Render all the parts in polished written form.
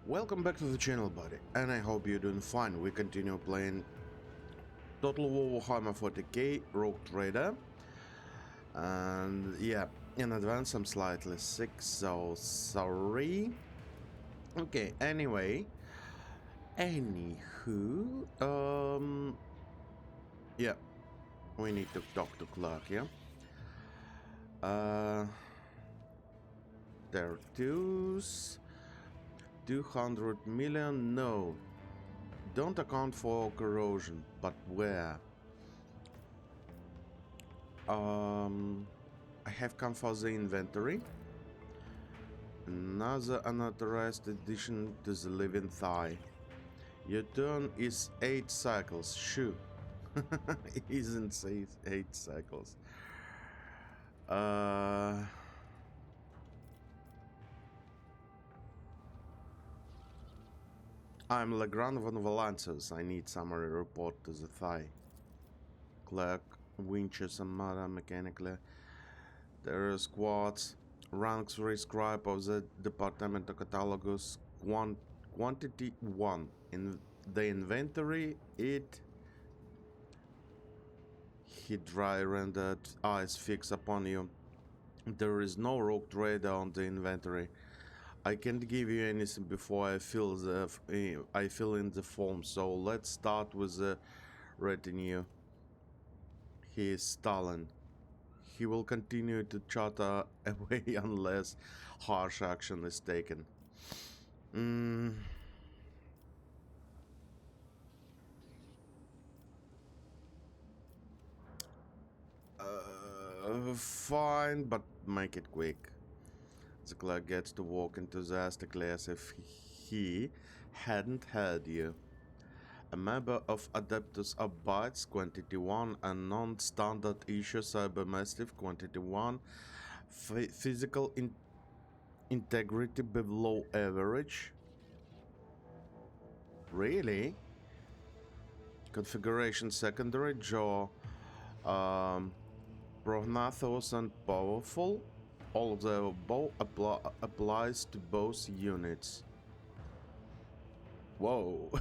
Welcome back to the channel, buddy, and I hope you're doing fine. We continue playing Total War Warhammer 40k Rogue Trader, and yeah, in advance I'm slightly sick, so sorry. Okay, anyway, anywho, yeah, we need to talk to Clark, yeah? There twos, 200 million, no. Don't account for corrosion, but where? I have come for the inventory. Another unauthorized addition to the living thigh. Your turn is 8 cycles. Shoo. Isn't 8 cycles. I'm Legrand von Valancius. I need summary report to the thigh. Clerk, winches and mother mechanically. There are squads. Ranks rescribe of the Departamento Catalogus. Quantity 1. In the inventory, it... He dry-rendered eyes fix upon you. There is no rogue trader on the inventory. I can't give you anything before I fill in the form, so let's start with the retinue. He is Stalin. He will continue to chatter away unless harsh action is taken. Fine, but make it quick. The clerk gets to walk enthusiastically as if he hadn't heard you. A member of Adeptus Abites Quantity 1 and non-standard issue Cybermassive Quantity 1. Physical integrity below average. Really? Configuration secondary jaw. Prognathos and powerful. All of the above applies to both units. Whoa.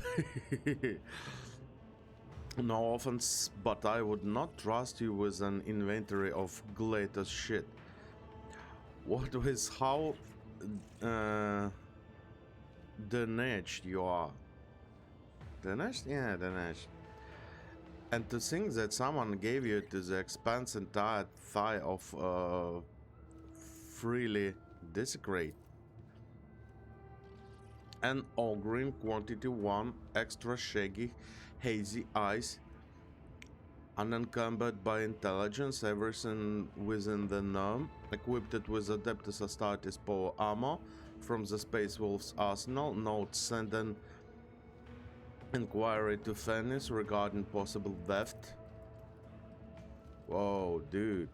No offense, but I would not trust you with an inventory of latest shit. What with how denaged you are. Denaged? Yeah, denaged. And to think that someone gave you to the expanse entire thigh of freely desecrate. An ogre quantity 1, extra shaggy, hazy eyes, unencumbered by intelligence, everything within the norm, equipped with Adeptus Astartes power armor from the Space Wolf's arsenal. Note: send an inquiry to Fennis regarding possible theft. Whoa, dude.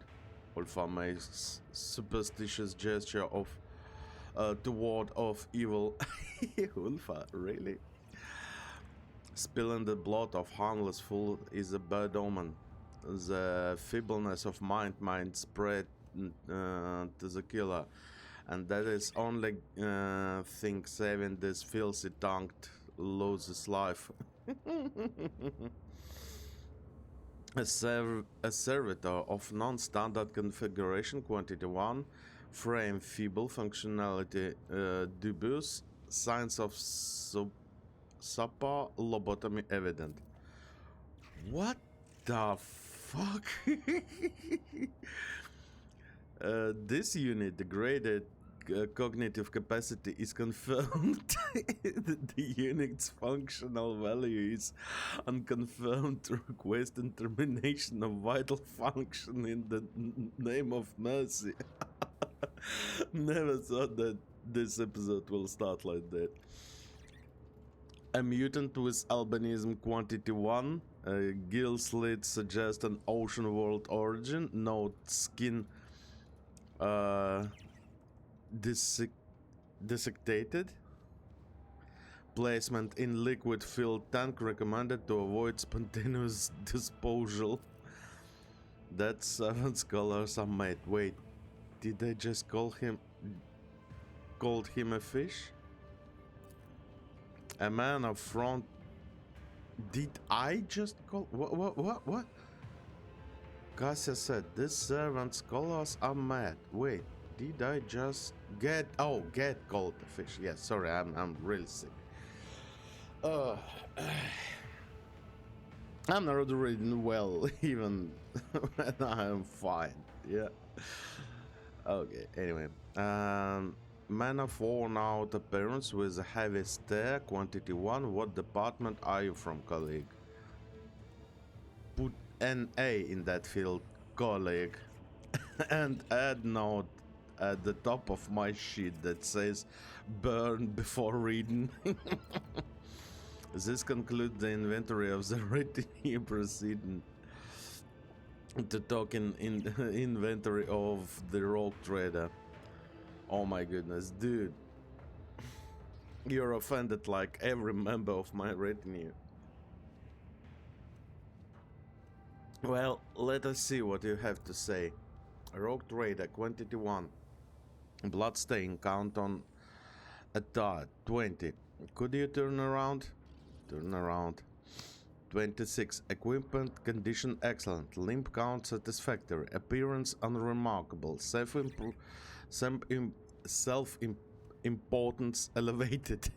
Ulfa makes superstitious gesture of toward of evil. Ulfa, really? Spilling the blood of harmless fool is a bad omen. The feebleness of mind might spread to the killer, and that is only thing saving this filthy tongued loser's life. A servitor of non-standard configuration quantity 1, frame feeble, functionality dubious, signs of supper lobotomy evident. What the fuck? This unit degraded cognitive capacity is confirmed. The unit's functional value is unconfirmed to request and termination of vital function in the name of mercy. Never thought that this episode will start like that. A mutant with albinism quantity 1. Gill slit suggests an ocean world origin. Note: skin dissected. Placement in liquid filled tank recommended to avoid spontaneous disposal. That's 7 scholars are made. Wait, did they just called him a fish? A man of front. Did I just call? What? Cassia said, these servants call us are mad. Wait, did I just get? Oh, get called the fish. Yes, sorry, I'm really sick. I'm not reading well, even when I am fine. Yeah. Okay. Anyway, man of worn out appearance with a heavy stare. Quantity 1. What department are you from, colleague? Put an A in that field, colleague, and add note at the top of my sheet that says burn before reading. This concludes the inventory of the retinue proceeding to talk in inventory of the rogue trader. Oh my goodness, dude. You're offended like every member of my retinue. Well, let us see what you have to say. Rogue trader, quantity 1. Bloodstain, count on a dot. 20. Could you turn around? Turn around. 26. Equipment condition excellent. Limb count satisfactory. Appearance unremarkable. Self-importance elevated.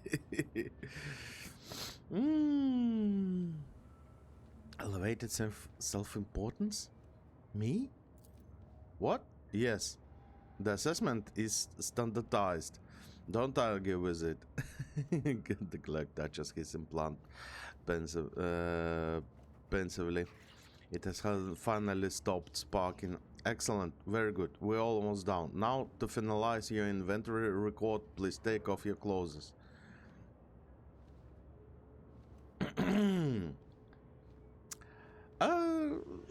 Elevated self-importance? Me? What? Yes. The assessment is standardized. Don't argue with it. The clerk touches his implant pensively. It has finally stopped sparking. Excellent, very good. We're almost down. Now, to finalize your inventory record, please take off your clothes.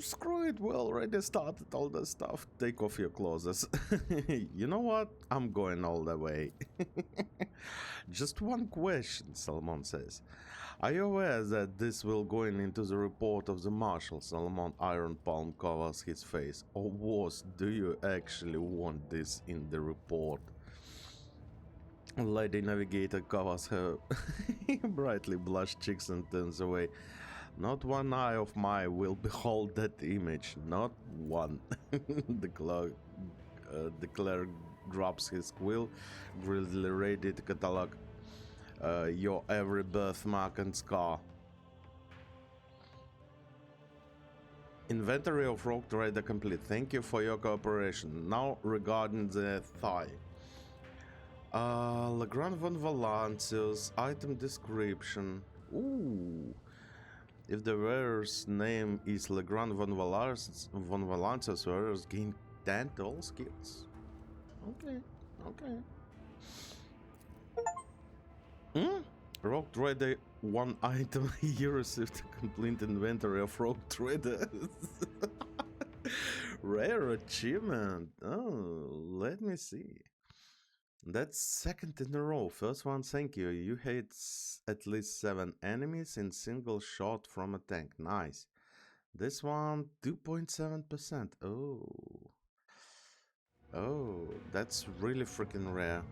Screw it, we already started all the stuff. Take off your clothes. You know what? I'm going all the way. Just one question, Salomon says. Are you aware that this will go into the report of the marshal? Salomon iron palm covers his face. Or worse, do you actually want this in the report? Lady Navigator covers her brightly blushed cheeks and turns away. Not one eye of mine will behold that image. Not one. The clerk drops his quill, grisly ready to catalog your every birthmark and scar. Inventory of rogue trader complete. Thank you for your cooperation. Now regarding the thigh. Legrand von Valancius, item description. Ooh. If the wearer's name is Legrand von Valancius, wearers gain 10 to all skills. Okay. Rogue Trader, one item. You received a complete inventory of Rogue Trader. Rare achievement. Oh, let me see. That's second in a row. First one, thank you. You hit at least 7 enemies in single shot from a tank. Nice. This one, 2.7%. Oh, that's really freaking rare.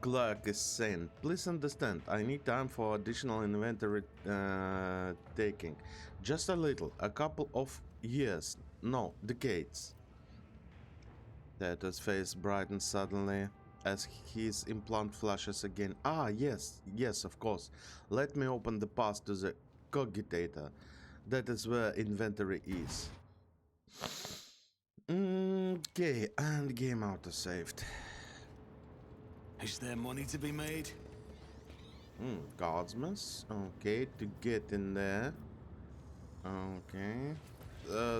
Clerk is saying, please understand, I need time for additional inventory taking. Just a little, a couple of years, no, decades. Tattoo's face brightens suddenly as his implant flashes again. Ah, yes, of course. Let me open the path to the cogitator. That is where inventory is. Okay, and game auto-saved. Is there money to be made? Guardsmith. Okay, to get in there. Okay.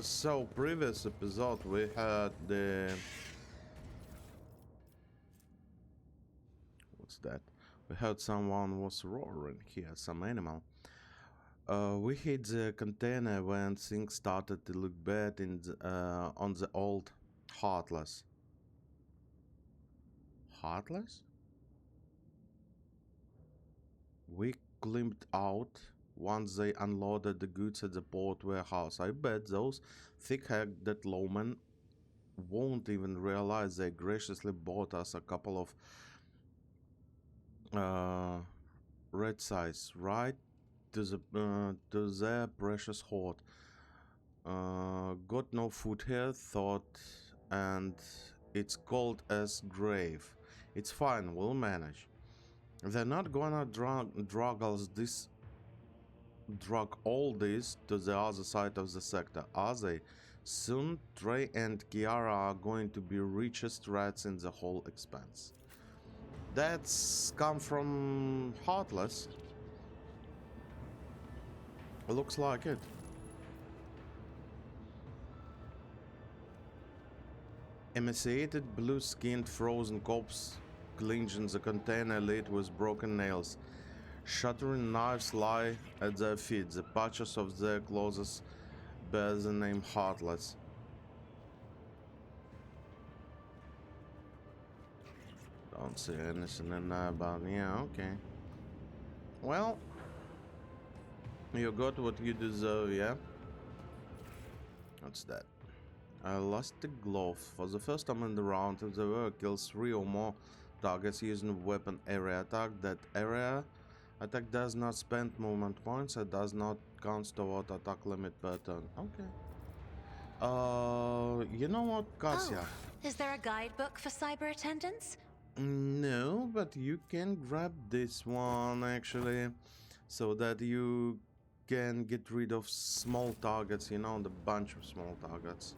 So, previous episode we had the... What's that? We heard someone was roaring here, some animal. We hit the container when things started to look bad on the old Heartless. Heartless? We climbed out once they unloaded the goods at the port warehouse. I bet those thick-headed lawmen won't even realize they graciously bought us a couple of Uh, red size, right to their precious hoard. Got no food here, thought, and it's cold as grave. It's fine, we'll manage. They're not gonna drag all this to the other side of the sector, are they? Soon Trey and Kiara are going to be richest rats in the whole expanse. That's come from Heartless. Looks like it. Emaciated, blue-skinned, frozen corpse clinching the container lid with broken nails. Shattering knives lie at their feet. The patches of their clothes bear the name Heartless. Don't see anything in there about... Yeah, okay. Well, you got what you deserve, yeah? What's that? I lost the glove. For the first time in the round, if the work kills 3 or more targets using weapon area attack, that area attack does not spend movement points and does not count toward attack limit per turn. Okay. You know what, Cassia? Oh, is there a guidebook for cyber attendants? No, but you can grab this one actually, so that you can get rid of small targets, you know, the bunch of small targets.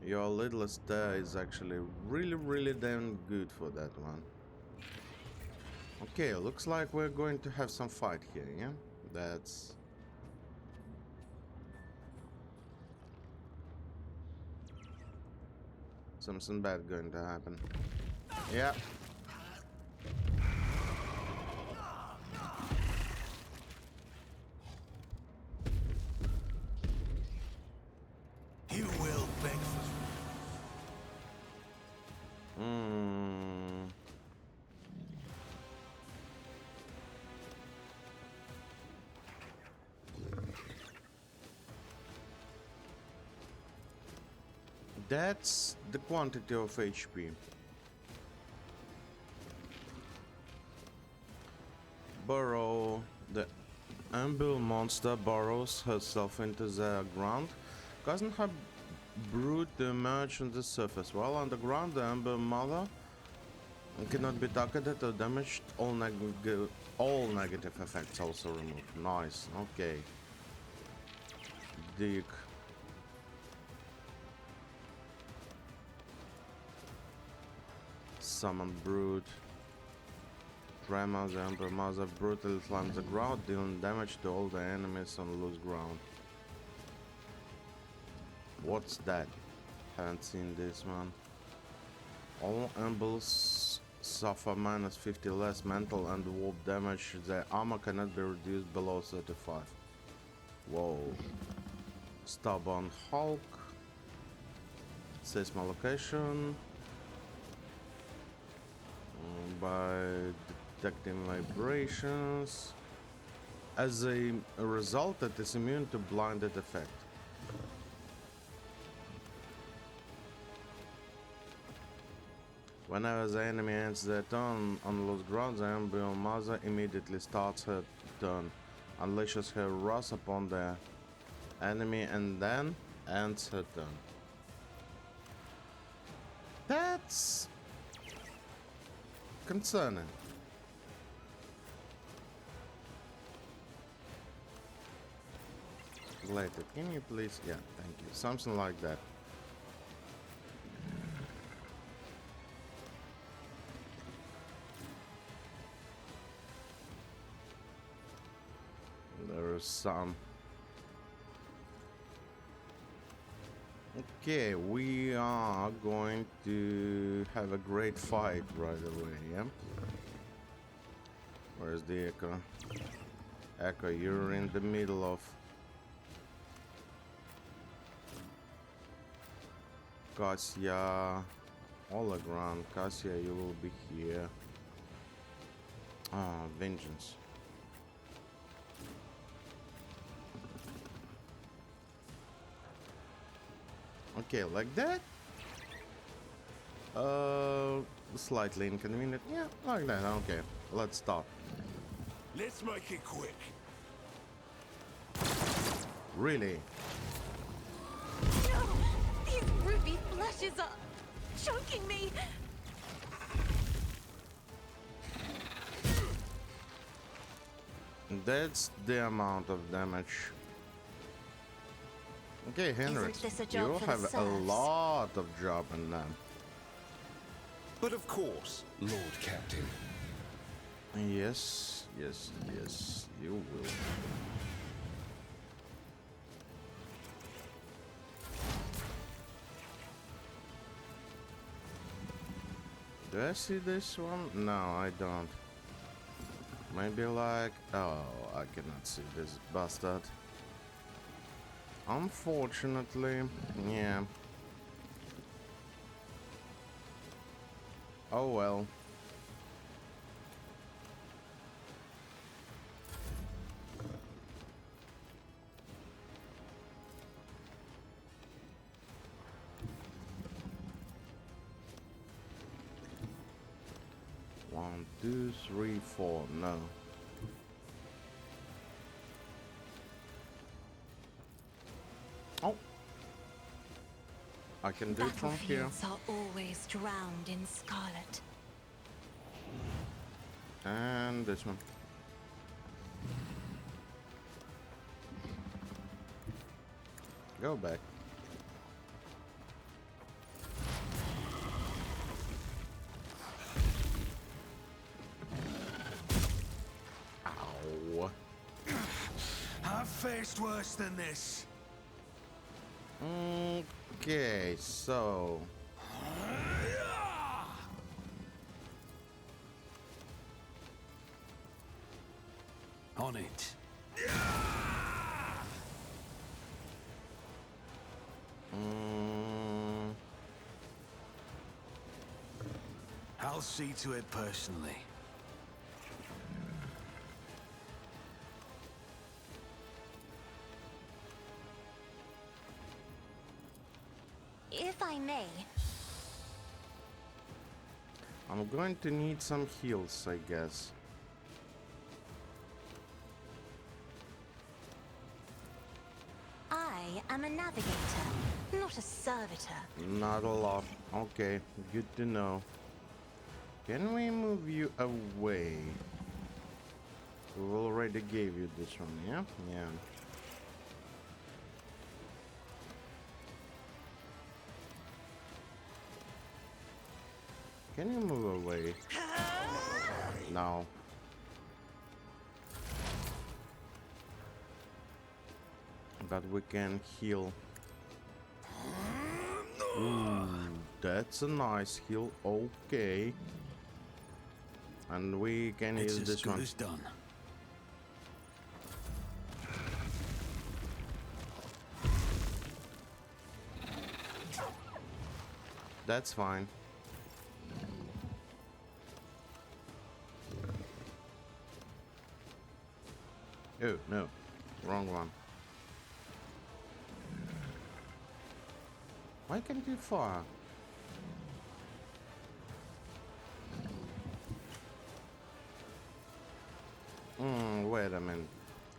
Your littlest there is actually really damn good for that one. Okay, looks like we're going to have some fight here, yeah? That's... something bad going to happen. Yeah. You will beg for... That's the quantity of HP. Burrow. The Amble monster burrows herself into the ground, causing her brood to emerge on the surface. While underground, the Amber Mother cannot be targeted or damaged. All negative effects also removed. Nice. Okay. Dig. Summon brood. Tremor, the Emperor Mother brutally slams the ground, dealing damage to all the enemies on loose ground. What's that? Haven't seen this one. All Embles suffer minus 50 less mental and warp damage. Their armor cannot be reduced below 35. Whoa. Stubborn Hulk. Says my location. By detecting vibrations. As a result, it is immune to blinded effect. Whenever the enemy ends their turn on loose ground, the Embryo Mother immediately starts her turn, unleashes her wrath upon the enemy, and then ends her turn. That's concerning. Later, can you please? Yeah, thank you. Something like that. There's some. Okay, we are going to have a great fight right away, yeah? Where's the Echo? Echo, you're in the middle of... Cassia... Hologram. Cassia, you will be here. Ah, Vengeance. Okay, like that. slightly inconvenient. Yeah, like that. Okay, let's start. Let's make it quick. Really? No! These ruby flashes are choking me! That's the amount of damage. Okay, Henry, Isn't this a job you for the have a serfs? lot of job in them. But of course, Lord Captain. Yes, yes, yes, you will. Do I see this one? No, I don't. Maybe like... Oh, I cannot see this bastard. Unfortunately, yeah. Oh well. One, two, three, four. No. Oh. I can do it from here. Battlefields are always drowned in scarlet. And this one. Go back. Ow. I've faced worse than this. Okay, so... On it. I'll see to it personally. If I may, I'm going to need some heals, I guess. I am a navigator, not a servitor. Not a lot. Okay, good to know. Can we move you away? We already gave you this one, yeah? Yeah. Can you move away? No. But we can heal. Ooh, that's a nice heal. Okay. And we can It's use as this good one. as done. That's fine. Oh, no. Wrong one. Why can't you fire? Wait a minute.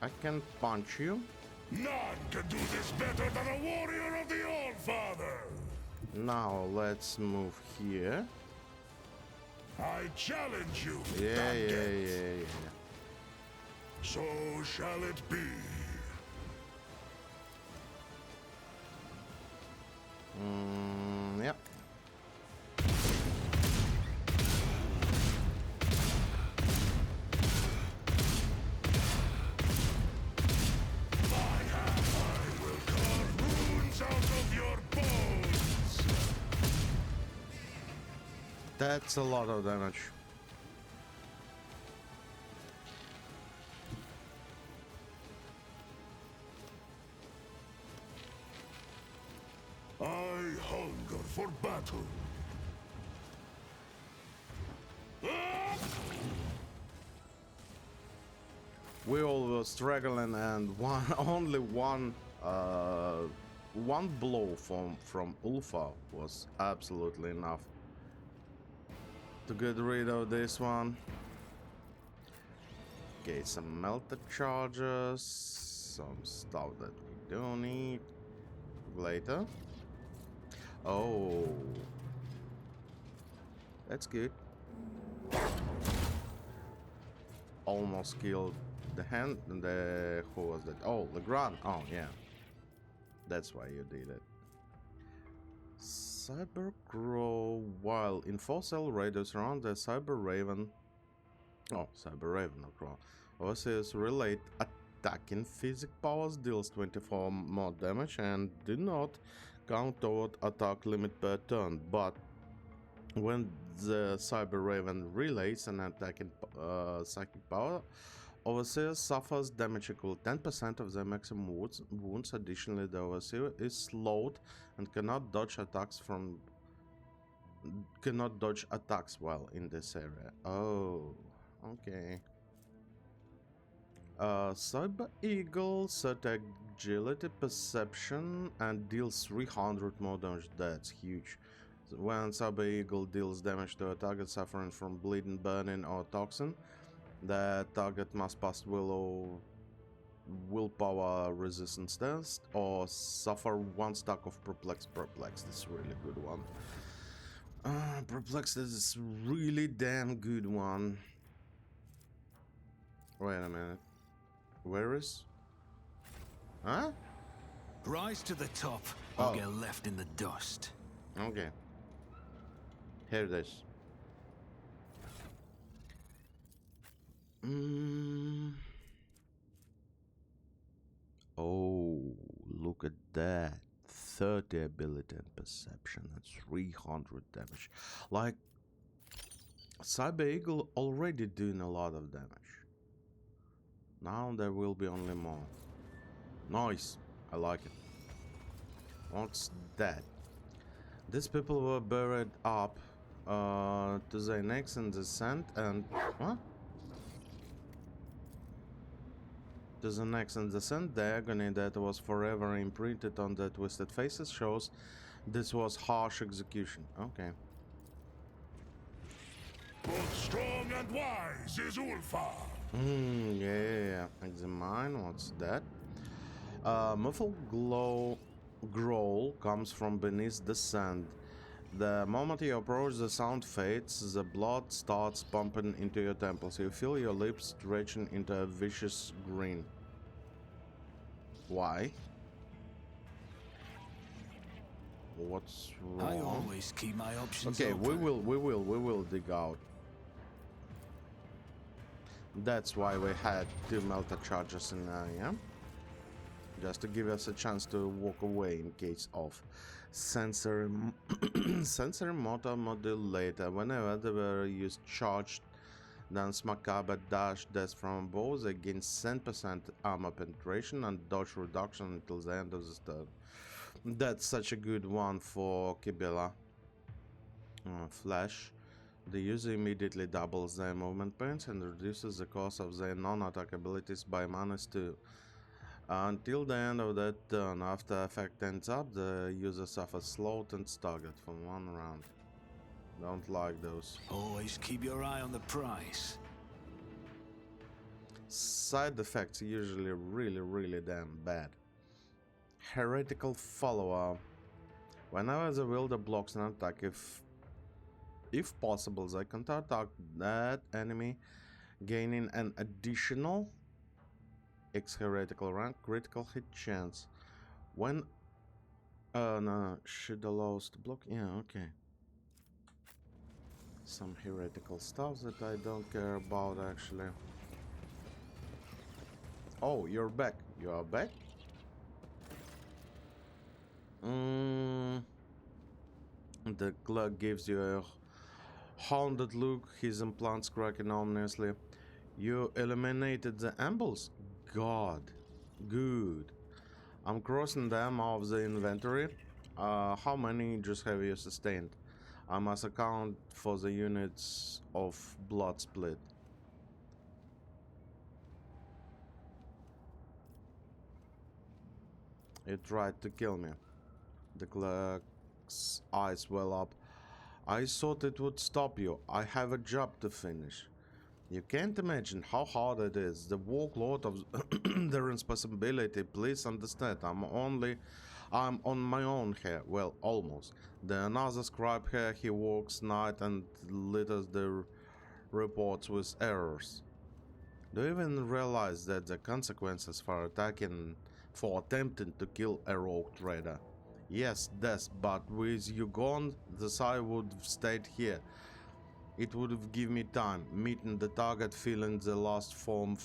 I can punch you? None can do this better than a warrior of the All-Father! Now let's move here. I challenge you, Yeah. Bandit. So shall it be. Yep. I will carve runes out of your bones! That's a lot of damage. I hunger for battle. We all were struggling, and only one blow from Ulfa was absolutely enough. to get rid of this one. Okay, some melted charges, some stuff that we don't need later. Oh, that's good. Almost killed the hand. The who was that? Oh, Legrand. Oh yeah, that's why you did it. Cyber Crow. While in fossil raiders around the Cyber Raven. Oh, Cyber Raven, not Crow. Overseers relate attacking physic powers deals 24 more damage and do not count toward attack limit per turn. But when the Cyber Raven relays an attacking psychic power, Overseer suffers damage equal 10% of their maximum wounds. Additionally, the Overseer is slowed and cannot dodge attacks while in this area. Oh, okay. Cyber Eagle set agility, perception, and deals 300 more damage. That's huge. When Cyber Eagle deals damage to a target suffering from bleeding, burning, or toxin, the target must pass willpower resistance test or suffer 1 stack of Perplex. Perplex, this is a really good one. Perplex is really damn good one. Wait a minute. Where is? Huh? Rise to the top, Oh. or get left in the dust. Okay. Here it is. Oh, look at that. 30 ability and perception and 300 damage. Like, Cyber Eagle already doing a lot of damage. Now there will be only more. Nice. I like it. What's that? These people were buried up to their necks in the sand and... What? To the necks in the sand, the agony that was forever imprinted on their twisted faces shows this was harsh execution. Okay. Both strong and wise is Ulfa. Yeah. Examine, what's that? Muffled growl comes from beneath the sand. The moment you approach, the sound fades, the blood starts pumping into your temples. You feel your lips stretching into a vicious grin. Why? What's wrong? I always keep my options Okay, open. we will dig out. That's why we had 2 melter charges in there, yeah? Just to give us a chance to walk away in case of sensory motor modulator. Whenever they were used charged, Dance Macabre dash death from bows against 10% armor penetration and dodge reduction until the end of the turn. That's such a good one for Kibela. Flash. The user immediately doubles their movement points and reduces the cost of their non-attack abilities by -2. Until the end of that turn. After effect ends up, the user suffers slowed and staggered for 1 round. Don't like those. Always keep your eye on the prize. Side effects are usually really damn bad. Heretical Follower. Whenever the wielder blocks an attack, if possible, they counter-attack that enemy, gaining an additional X heretical rank critical hit chance. When no, should allows to block. Yeah, okay. Some heretical stuff that I don't care about actually. Oh, you're back. You are back? The clerk gives you a haunted look, his implants cracking ominously. You eliminated the ambles? God. Good. I'm crossing them off the inventory. How many injuries have you sustained? I must account for the units of blood split. You tried to kill me. The clerk's eyes well up. I thought it would stop you. I have a job to finish. You can't imagine how hard it is. The workload of the responsibility. Please understand. I'm on my own here. Well, almost. The another scribe here. He works night and litters the reports with errors. Do you even realize that the consequences for attempting to kill a rogue trader? Yes, death, but with you gone, the side would have stayed here. It would have given me time, meeting the target, feeling the last form.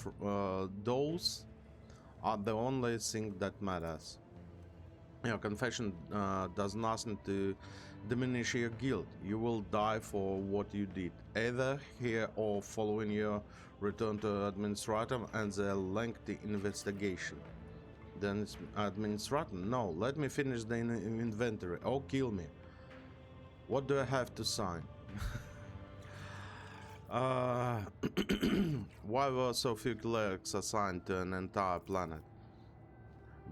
Those are the only thing that matters. Your confession does nothing to diminish your guilt. You will die for what you did, either here or following your return to administrator and the lengthy investigation. Then it's administrator? No, let me finish the inventory. Oh, kill me. What do I have to sign? Why were so few clerics assigned to an entire planet?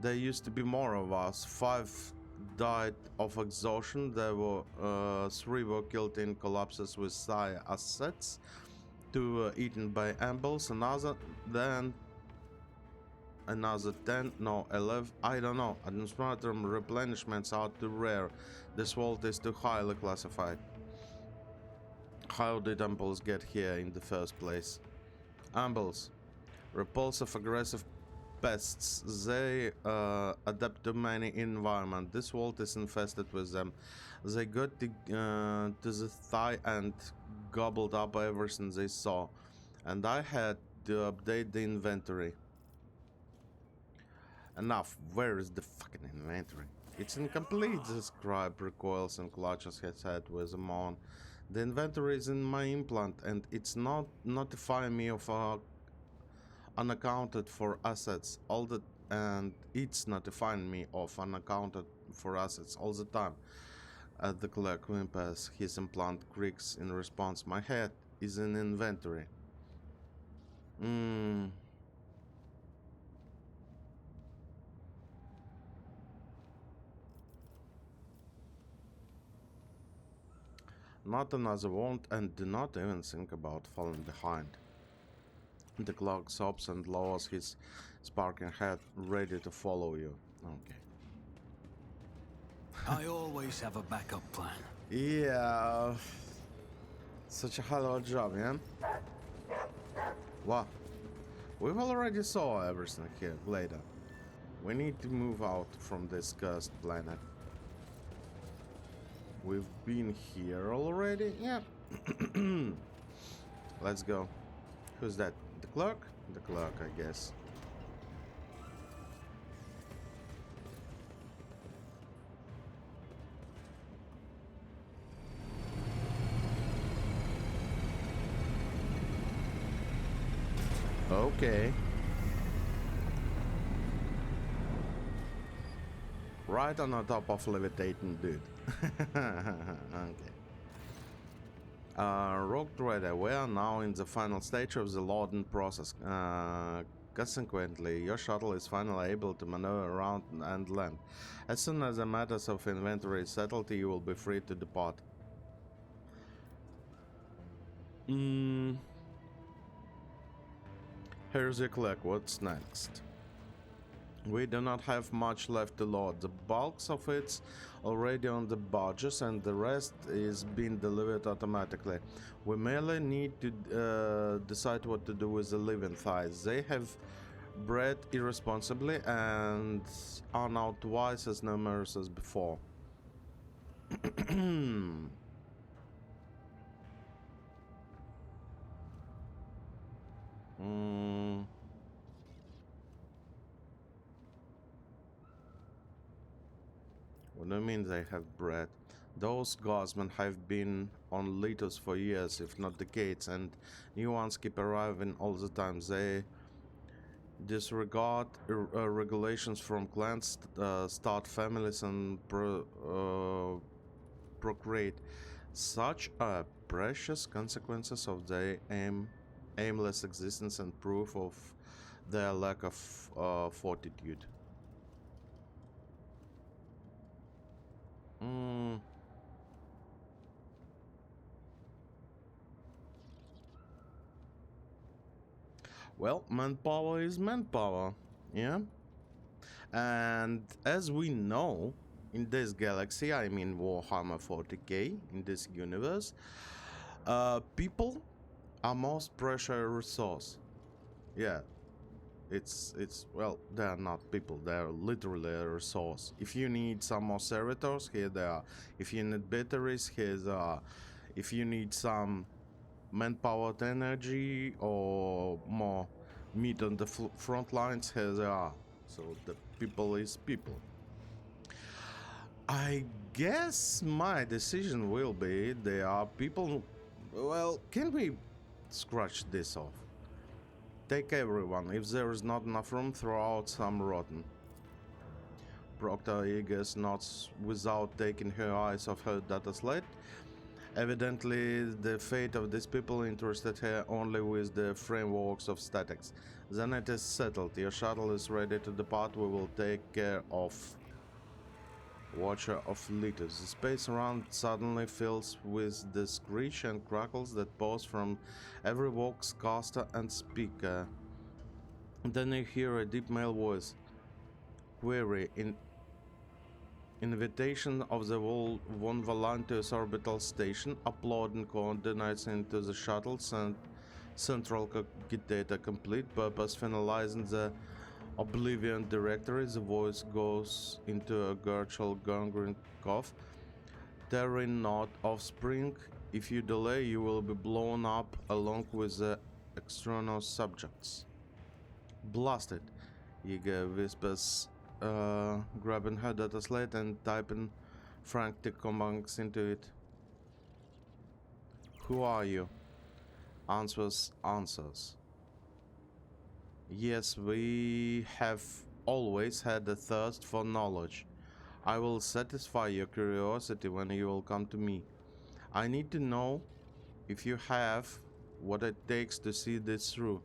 There used to be more of us. 5 died of exhaustion. There were 3 were killed in collapses with Psi assets. 2 were eaten by ambles. Another 10, no 11. I don't know. Administrator replenishments are too rare. This vault is too highly classified. How did ambles get here in the first place? Ambles, repulsive, aggressive pests. They adapt to many environments. This world is infested with them. They got to the thigh and gobbled up everything they saw, and I had to update the inventory. Enough. Where is the fucking inventory? It's incomplete. The scribe recoils and clutches his head with a moan. The inventory is in my implant, and it's not notifying me of unaccounted for assets and it's notifying me of unaccounted for assets all the time. The clerk whimpers. His implant creaks in response. My head is in inventory. Not another wound, and do not even think about falling behind. The clerk sobs and lowers his sparking head, ready to follow you. Okay. I always have a backup plan. Yeah. Such a hell of a job, yeah? What? We've already saw everything here, later. We need to move out from this cursed planet. We've been here already? Yeah. Let's go. Who's that? The clerk? The clerk, I guess. Okay. Right on the top of levitating dude. Okay. Rogue Trader, we are now in the final stage of the loading process. Consequently, your shuttle is finally able to maneuver around and land. As soon as the matters of inventory is settled, you will be free to depart. Here's your clerk. What's next? We do not have much left to load. The bulks of it's already on the barges and the rest is being delivered automatically. We merely need to decide what to do with the living thighs. They have bred irresponsibly and are now twice as numerous as before. What do you mean they have bred? Those guardsmen have been on Litos for years, if not decades, and new ones keep arriving all the time. They disregard regulations from clans, start families, and procreate. Such are precious consequences of their aimless existence and proof of their lack of fortitude. Well, manpower is manpower, yeah? And as we know, in this galaxy, I mean Warhammer 40k, in this universe, people are most precious resource. Yeah, it's well, they are not people, they are literally a resource. If you need some more servitors, here they are. If you need batteries, here they are. If you need some manpowered energy or more meat on the front lines, here they are. So the people is people. I guess my decision will be they are people. Well, can we scratch this off? Take everyone. If there is not enough room, throw out some rotten. Proctor Eagers nods without taking her eyes off her data slate. Evidently, the fate of these people interested her only with the frameworks of statics. Then it is settled. Your shuttle is ready to depart. We will take care of. Watcher of Litters. The space around suddenly fills with the screech and crackles that pulse from every vox caster and speaker. Then you hear a deep male voice. Query in invitation of the Von Volantis orbital station. Uploading coordinates into the shuttle. Central data complete. Purpose finalizing the Oblivion directory. The voice goes into a gurgle gurgling cough. Terran not offspring. If you delay, you will be blown up along with the external subjects. Blasted, Yiga whispers, grabbing her data slate and typing frantic commands into it. Who are you? Answers. Yes, we have always had a thirst for knowledge. I will satisfy your curiosity when you will come to me. I need to know if you have what it takes to see this through.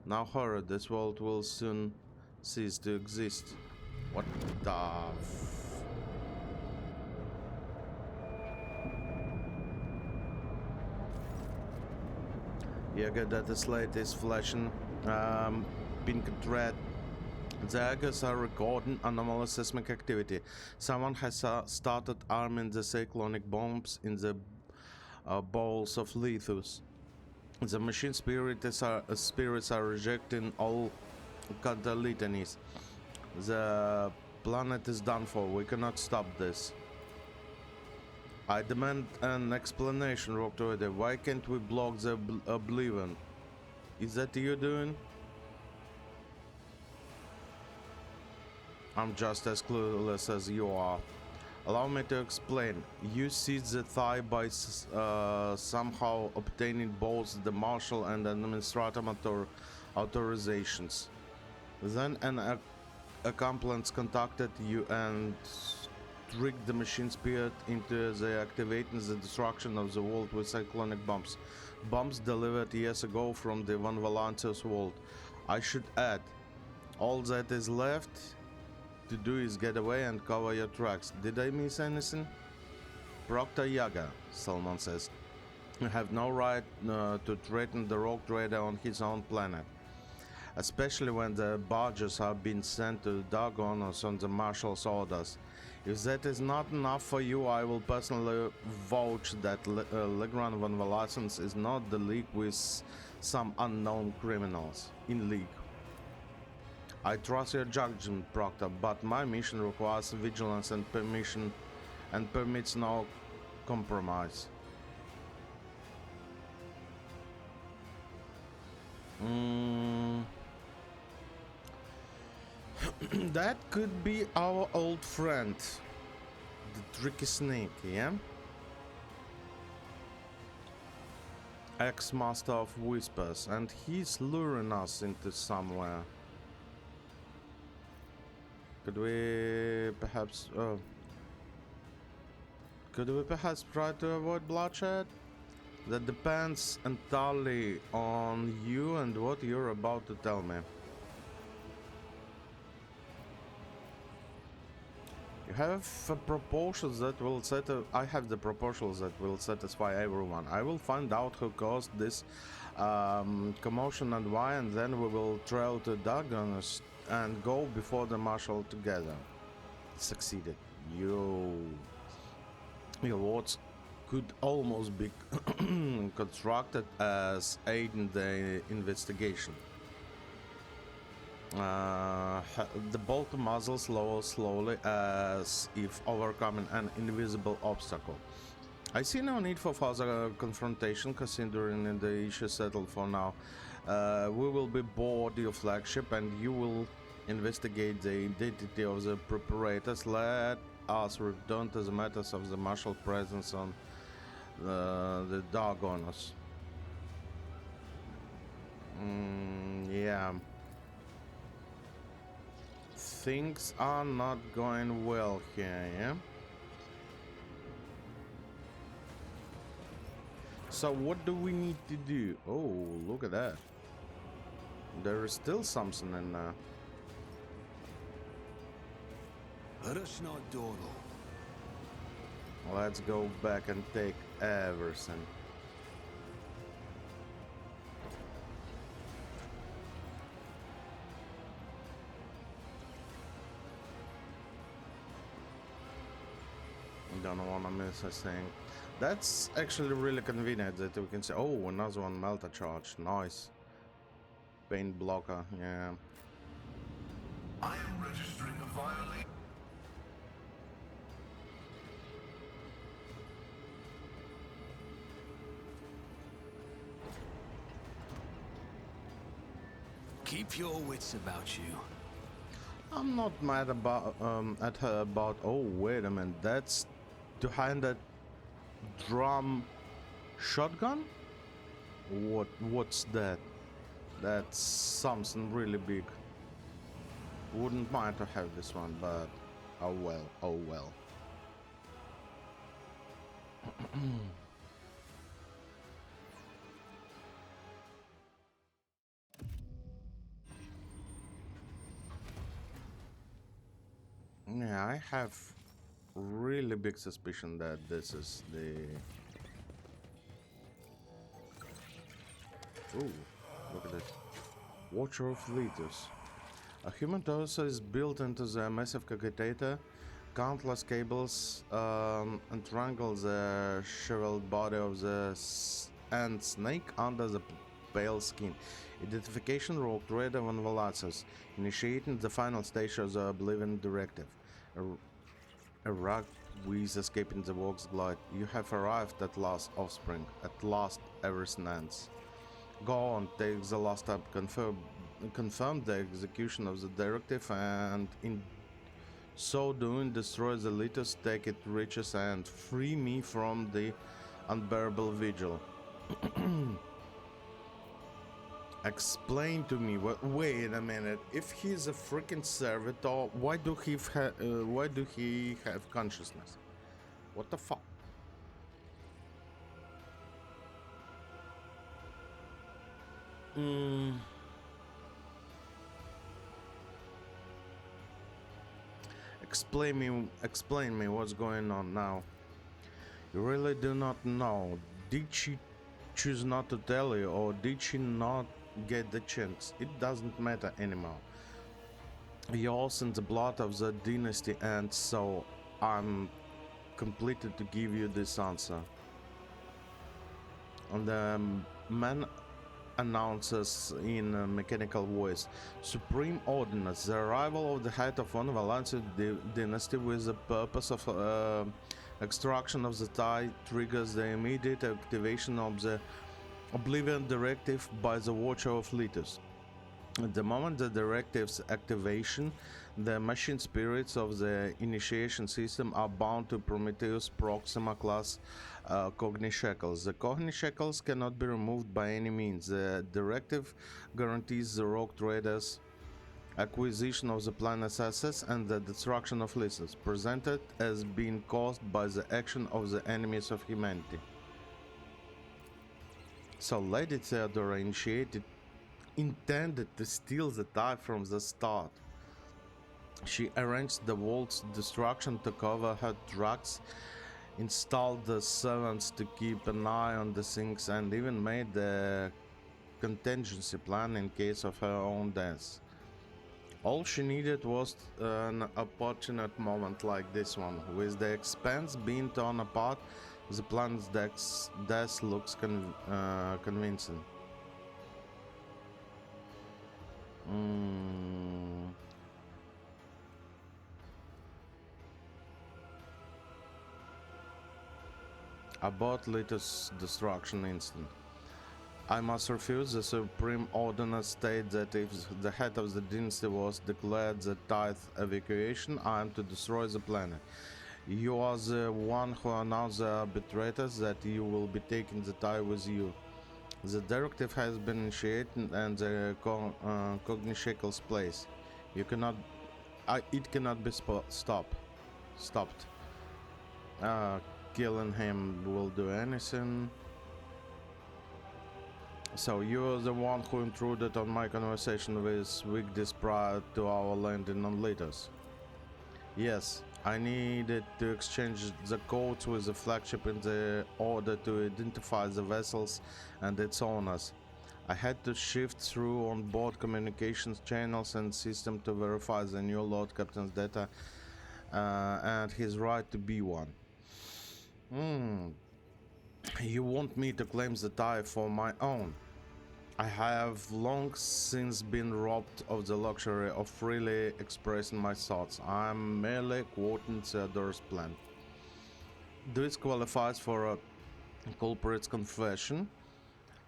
Now hurry, this world will soon cease to exist. What the Yaga data slate is flashing pink and red. The Agas are recording anomalous seismic activity. Someone has started arming the cyclonic bombs in the bowls of Lethus. The machine spirits are rejecting all catalytanies. The planet is done for. We cannot stop this. I demand an explanation, Rocktoide. Why can't we block the Oblivion? Is that you doing? I'm just as clueless as you are. Allow me to explain. You seized the thigh by somehow obtaining both the marshal and administrator authorizations. Then an accomplice contacted you and tricked the machine spirit into activating the destruction of the world with cyclonic bombs. Bombs delivered years ago from the Von Volantis world. I should add, all that is left to do is get away and cover your tracks. Did I miss anything? Proctor Yaga, Salmon says. You have no right to threaten the rogue trader on his own planet. Especially when the barges are being sent to Dargonus on the Marshal's orders. If that is not enough for you, I will personally vouch that Legrand von Velasens is not the league with some unknown criminals in league. I trust your judgment, Proctor, but my mission requires vigilance and permits no compromise. That could be our old friend, the tricky snake, yeah? Ex-master of whispers, and he's luring us into somewhere. Could we perhaps try to avoid bloodshed? That depends entirely on you and what you're about to tell me. You have proposals that will I have the proposals that will satisfy everyone. I will find out who caused this commotion and why, and then we will trail to Dagonus and go before the marshal together. Succeeded. Your words could almost be constructed as aid in the investigation. The bolt muzzles lower slowly as if overcoming an invisible obstacle. I see no need for further confrontation, considering the issue settled for now. We will be board your flagship and you will investigate the identity of the preparators. Let us return to the matters of the martial presence on the Dargonus. Yeah. Things are not going well here, yeah? So what do we need to do? Oh, look at that. There is still something in there. Rushno Doro. Let's go back and take everything. Don't wanna miss a thing. That's actually really convenient that we can say, oh, another one melter charge. Nice. Paint blocker, yeah. I am registering a violation. Keep your wits about you. I'm not mad about at her about. Oh, wait a minute. That's two-handed drum shotgun. What's that? That's something really big. Wouldn't mind to have this one, but oh well. Oh well. Yeah, I have really big suspicion that this is the... Ooh, look at it. Watcher of Leaders. A human torso is built into the massive cogitator. Countless cables entrangle the shriveled body of the and snake under the pale skin. Identification Rogue Trader von Velasquez, initiating the final stage of the Oblivion Directive. A rug with escaping the Vox Glide. You have arrived at last, Offspring. At last, everything ends. Go on, take the last step, confirm the execution of the directive, and in so doing, destroy the Litus, take its riches, and free me from the unbearable vigil. Explain to me. Wait a minute. If he's a freaking servitor, why do he have consciousness? What the fuck? Explain me what's going on now. You really do not know. Did she choose not to tell you, or did she not get the chance? It doesn't matter anymore. Yours in the blood of the dynasty, and so I'm completed to give you this answer. And the man announces in a mechanical voice, Supreme Ordinance, the arrival of the head of one Valencia dynasty with the purpose of extraction of the tide triggers the immediate activation of the Oblivion Directive by the Watcher of Litus. At the moment the directive's activation, the machine spirits of the initiation system are bound to Prometheus Proxima class Cogni Shackles. The Cogni Shackles cannot be removed by any means. The directive guarantees the Rogue Traders acquisition of the planet's assets and the destruction of listeners, presented as being caused by the action of the enemies of humanity. So Lady Theodora intended to steal the tie from the start. She arranged the world's destruction to cover her tracks, installed the servants to keep an eye on the things, and even made the contingency plan in case of her own death. All she needed was an opportunate moment like this one. With the expanse being torn apart, the planet's death looks convincing. About Litus' destruction instant. I must refuse. The Supreme Ordinance states that if the head of the dynasty was declared the tithe evacuation, I am to destroy the planet. You are the one who announced the arbitrators that you will be taking the tithe with you. The directive has been initiated and the cognoscicles place. You cannot... it cannot be stopped. Killing him will do anything. So you're the one who intruded on my conversation with Wigdis prior to our landing on Litus. Yes, I needed to exchange the codes with the flagship in the order to identify the vessels and its owners. I had to shift through on-board communications channels and system to verify the new Lord Captain's data and his right to be one. You want me to claim the tithe for my own? I have long since been robbed of the luxury of freely expressing my thoughts. I am merely quoting Theodore's plan. This qualifies for a culprit's confession,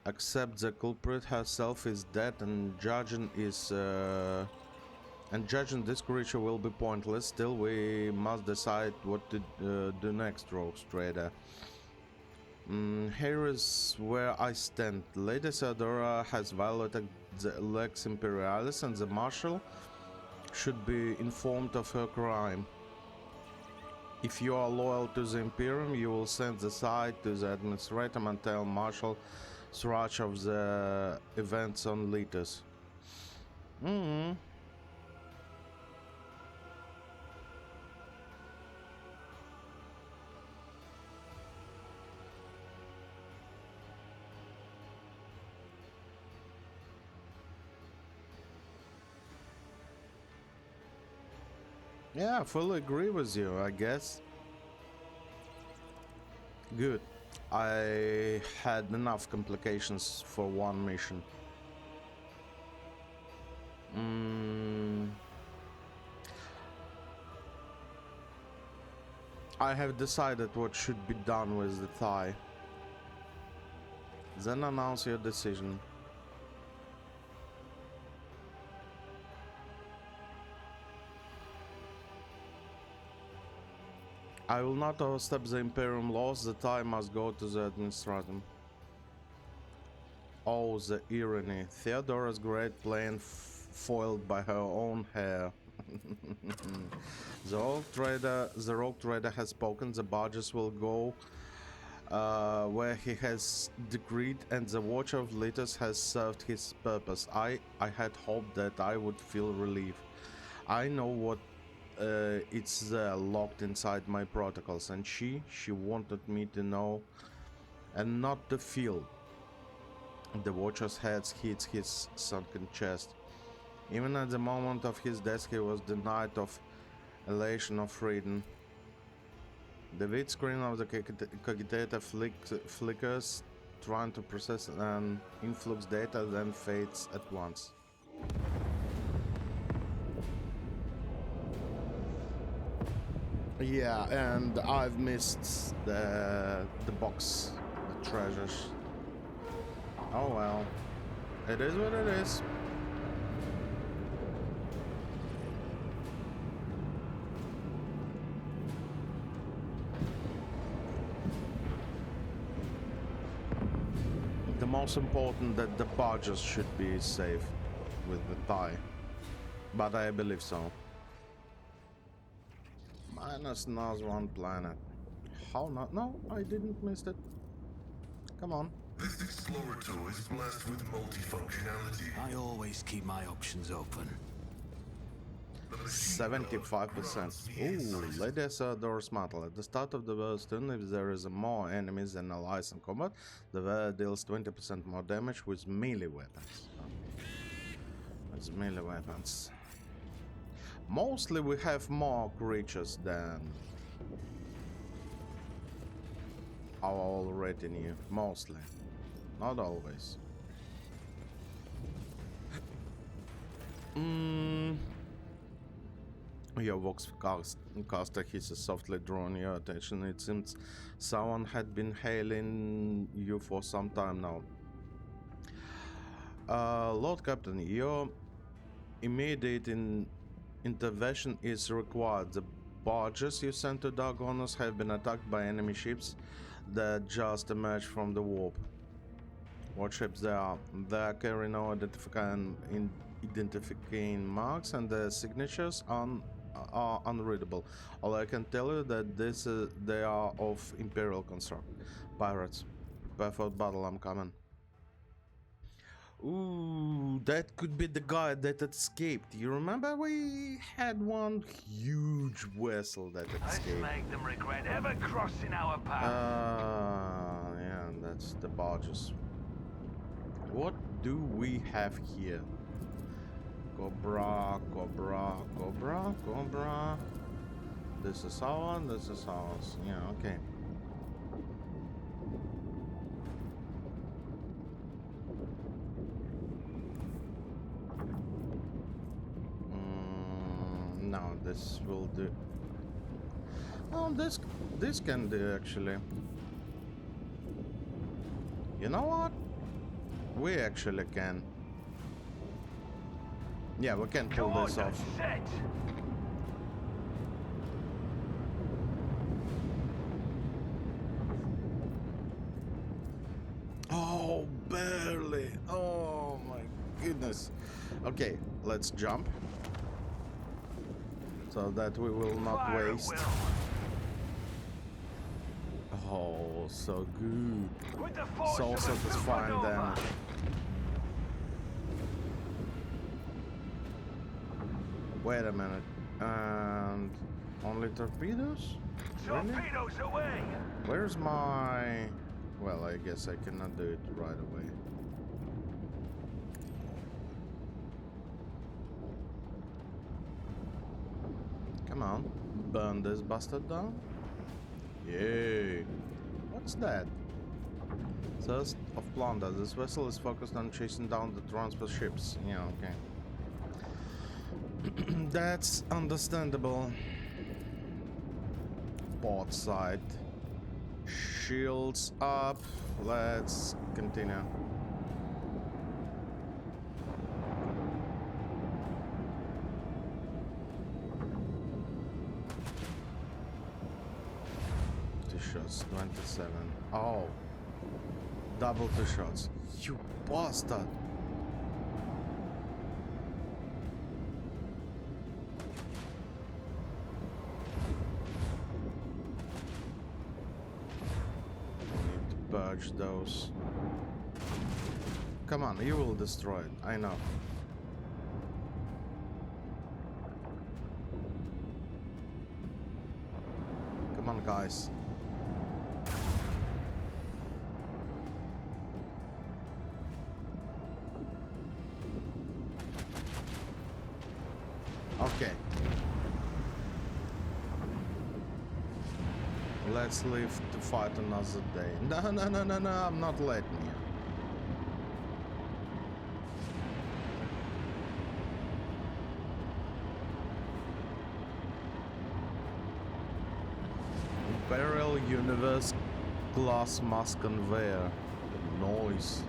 except the culprit herself is dead, and judging this creature will be pointless. Still, we must decide what to do next, Rogue Trader. Here is where I stand. Lady Theodora has violated the Lex Imperialis, and the Marshal should be informed of her crime. If you are loyal to the Imperium, you will send the side to the Administratum and tell Marshal Srach of the events on Litus. Yeah, I fully agree with you, I guess. Good. I had enough complications for one mission. I have decided what should be done with the thigh. Then announce your decision. I will not overstep the Imperium laws. The thigh must go to the Administratum. Oh, the irony. Theodora's great plan foiled by her own hair. The rogue trader has spoken. The barges will go where he has decreed, and the Watcher of Litus has served his purpose. I had hoped that I would feel relief. I know what it's there, locked inside my protocols, and she wanted me to know and not to feel. The Watcher's head hits his sunken chest. Even at the moment of his death, he was denied of elation of freedom. The vid screen of the cogitator flickers, trying to process an influx data, then fades at once. Yeah, and I've missed the box, the treasures. Oh well, it is what it is. The most important that the barges should be safe with the thigh, but I believe so. Minus Nas one planet. How not? No, I didn't miss it. Come on. This Explorator is blessed with multifunctionality. I always keep my options open. 75%. Ooh, ladies doors metal. At the start of the turn, if there is more enemies than allies in combat, the weapon deals 20% more damage with melee weapons. With melee weapons. Mostly we have more creatures than our retinue. Mostly. Not always. Your vox caster hisses softly drawing your attention. It seems someone had been hailing you for some time now. Lord Captain, your immediate intervention is required. The barges you sent to Dargonos have been attacked by enemy ships that just emerged from the warp. What ships they are? They are carrying no identifying marks, and the signatures are unreadable. All I can tell you that they are of Imperial construct. Pirates, prepare for battle. I'm coming. Ooh, that could be the guy that escaped. You remember we had one huge vessel that escaped. Let's make them regret ever crossing our path. Yeah, that's the barges. What do we have here? Cobra, Cobra, Cobra, Cobra. This is our one, this is ours. Yeah, okay. No, this will do. Oh, this can do actually. You know what? We actually can. Yeah, we can pull this off. Set. Oh, barely. Oh my goodness. Okay, let's jump. So that we will not Fire at waste. will. Oh, so good. With the force So of a satisfying then. supernova. Wait a minute. And only torpedoes? Really? Torpedoes away. Where's my... Well, I guess I cannot do it right away. Come on. Burn this bastard down. Yay. What's that? Thirst of plunder. This vessel is focused on chasing down the transport ships. Yeah, okay. That's understandable. Port side. Shields up. Let's continue. Two shots, 27. Oh. Double 2 shots. You bastard. Purge those. Come on, you will destroy it. I know. Come on, guys. Okay. Let's live to fight another day. No, no, no, no, no, I'm not letting you. Imperial Universe glass mass conveyor. The noise.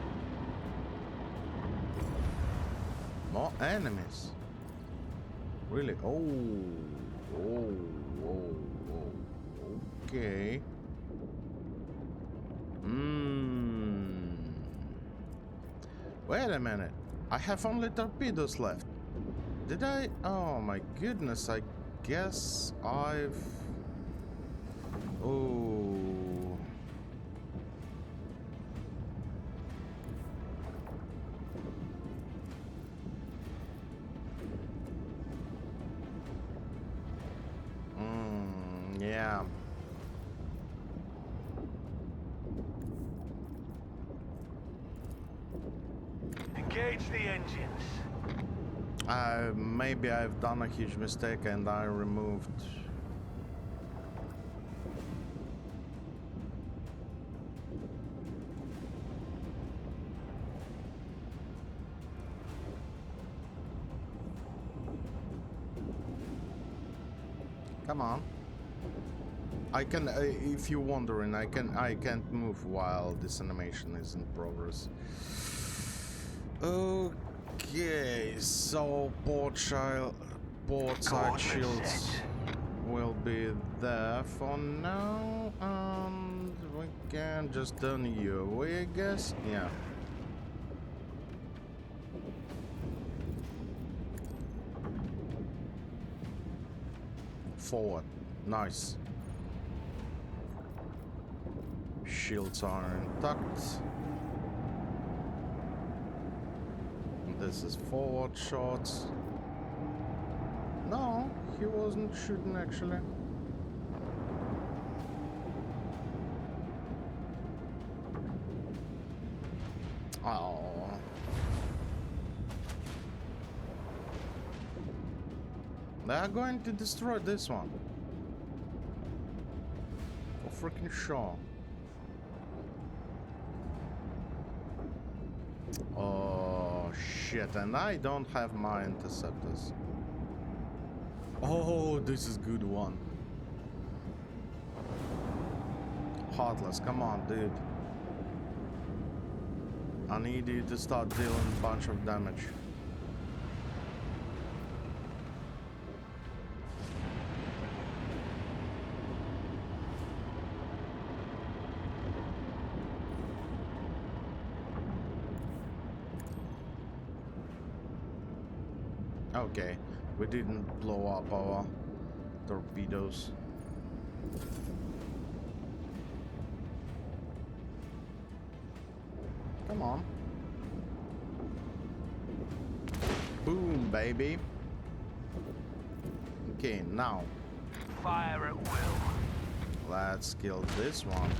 More enemies. Really? Oh, oh, oh, oh. Okay. Wait a minute. I have only torpedoes left. Did I? Oh my goodness. I guess I've... Oh. Yeah. Engage the engines. Maybe I've done a huge mistake and I removed. Come on. I can, if you're wondering, I can't move while this animation is in progress. Okay, so port side shields will be there for now, and we can just turn you away, I guess. Yeah. Forward. Nice. Shields are intact. This is forward shots. No, he wasn't shooting actually. Oh. They are going to destroy this one. For freaking sure. Oh shit, and I don't have my interceptors. Oh, this is good one. Heartless, come on, dude. I need you to start dealing a bunch of damage. Okay, we didn't blow up our torpedoes. Come on. Boom, baby. Okay, now. Fire at will. Let's kill this one.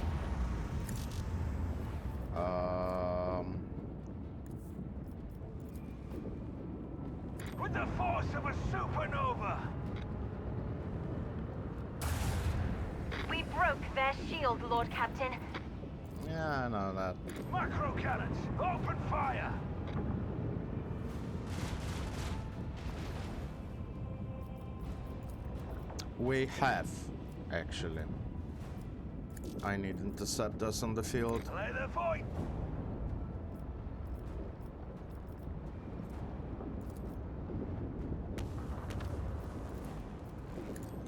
With the force of a supernova. We broke their shield, Lord Captain. Yeah, I know that. Macro cannons, open fire. We have, actually. I need interceptors on the field. Play the void.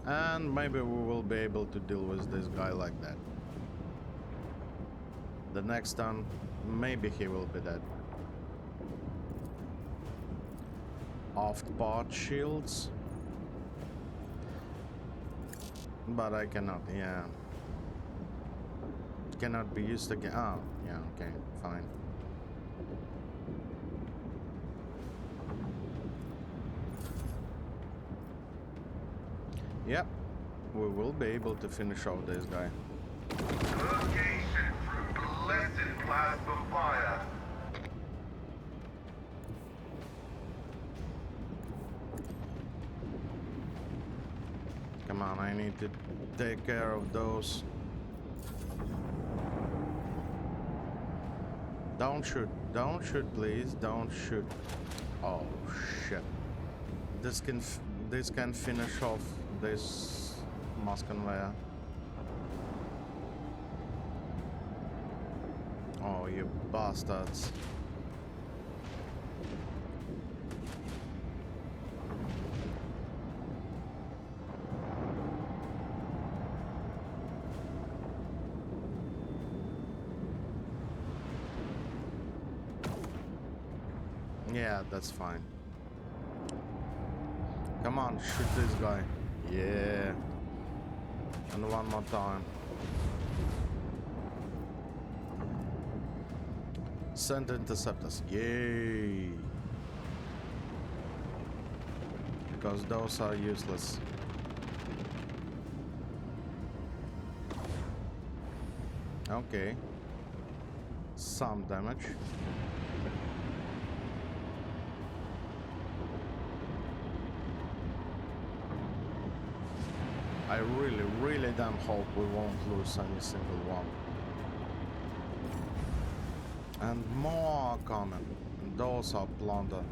And maybe we will be able to deal with this guy like that. The next time, maybe he will be dead. Aft part shields. But I cannot, yeah. Cannot be used again. Oh, yeah, okay, fine. Yep, we will be able to finish off this guy. Location through blessed plasma fire. Come on, I need to take care of those. Don't shoot, please, don't shoot. Oh shit! This can finish off this mass conveyor. Oh, you bastards! Yeah, that's fine. Come on, shoot this guy. Yeah. And one more time. Send interceptors. Yay. Because those are useless. Okay. Some damage. I really damn hope we won't lose any single one. And more coming. And those are plunder.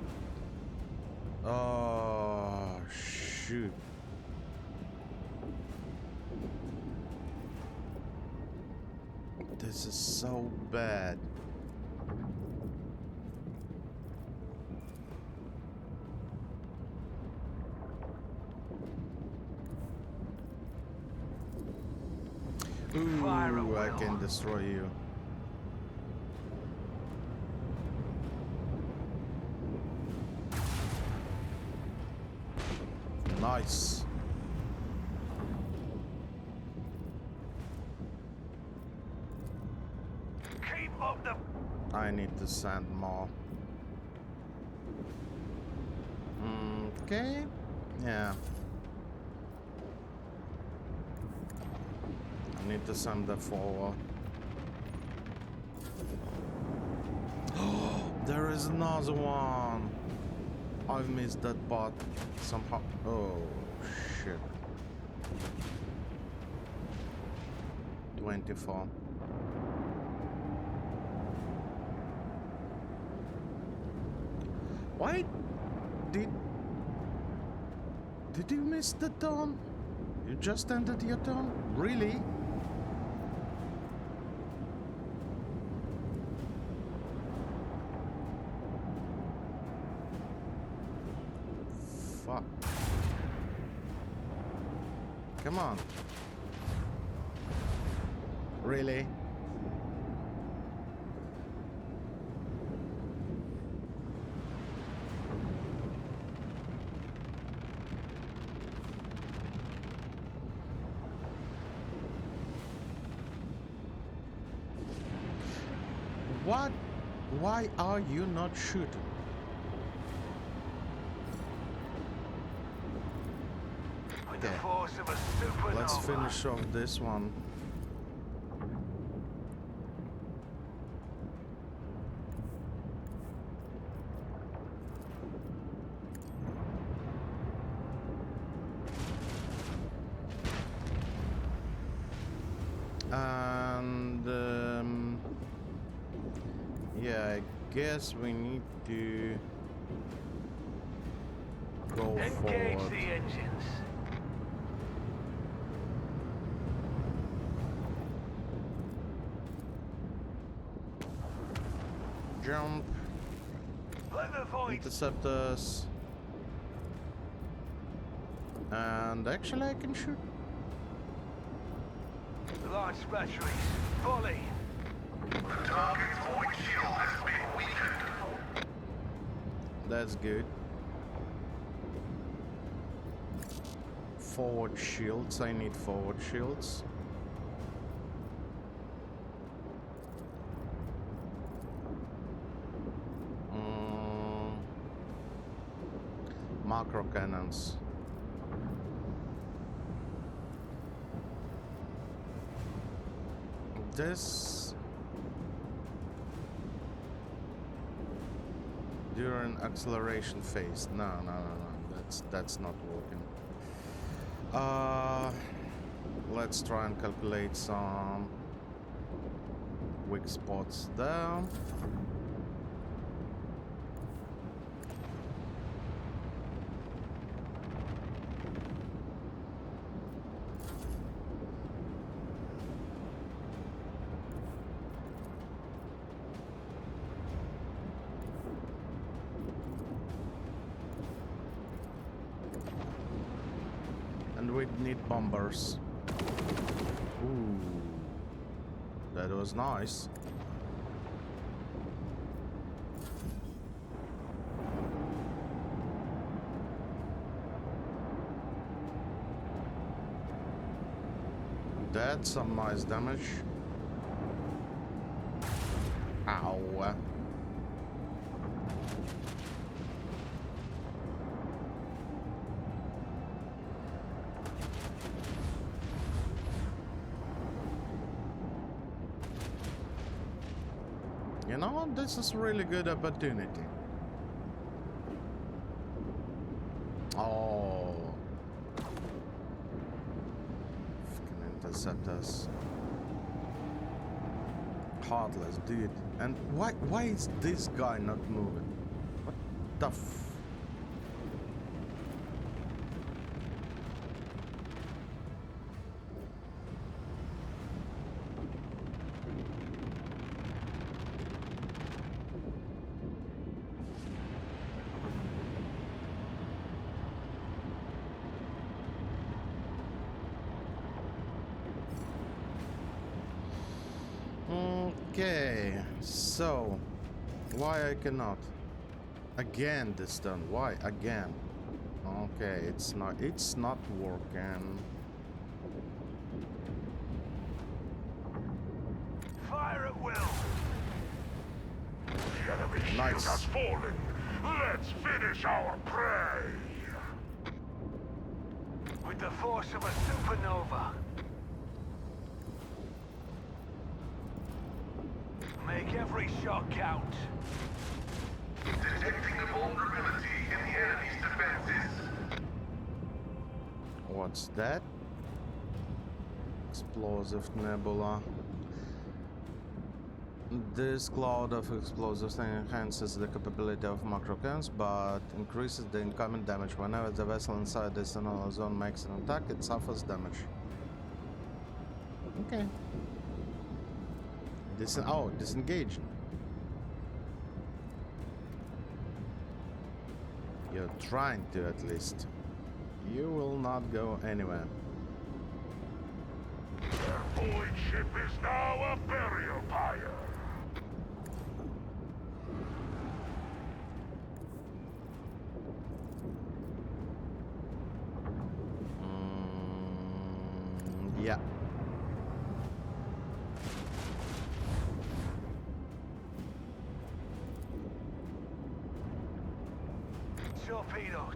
Oh, shoot. This is so bad. Fire at Ooh, I will. can destroy you. Nice. Keep up the... I need to send more. Okay. Yeah. I need to send that forward. There is another one. I've missed that part somehow. Oh shit. 24. Why did you miss the turn? You just ended your turn? Really? Fuck. Come on. Really? What? Why are you not shooting? With the Okay. force of a supernova. Let's finish off this one. And yeah, I guess we need to go Engage forward. the engines. Jump. Let the void. Interceptors. And actually I can shoot. Launch batteries. Volley. Target's void shield has been weakened. That's good. Forward shields. I need forward shields. Macro cannons. This during acceleration phase. No. That's not working. Let's try and calculate some weak spots there. And we need bombers. Ooh, that was nice. That's some nice damage. Ow. You know, this is a really good opportunity. Oh. Fucking interceptors. Heartless, dude. And why is this guy not moving? What the f... Okay, so why I cannot again this turn? Why again? Okay, it's not working. Fire at will. The enemy shield Nice. has fallen. Let's finish our prey. With the force of a supernova. Make every shot count. Detecting a vulnerability in the enemy's defenses. What's that? Explosive nebula. This cloud of explosives enhances the capability of macro cannons, but increases the incoming damage. Whenever the vessel inside this tunnel zone makes an attack, it suffers damage. Okay. Disengage. You're trying to, at least. You will not go anywhere. Their void ship is now a burial pyre. Yeah. Torpedo.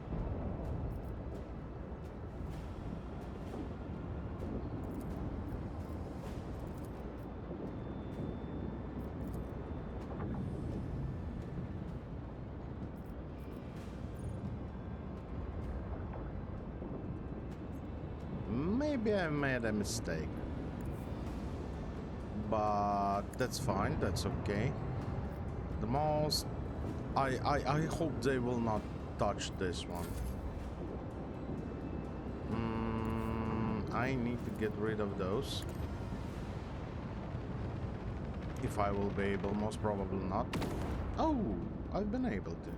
Maybe I made a mistake. But that's fine, that's okay. The most... I hope they will not touch this one. I need to get rid of those. If I will be able, most probably not. Oh, I've been able to.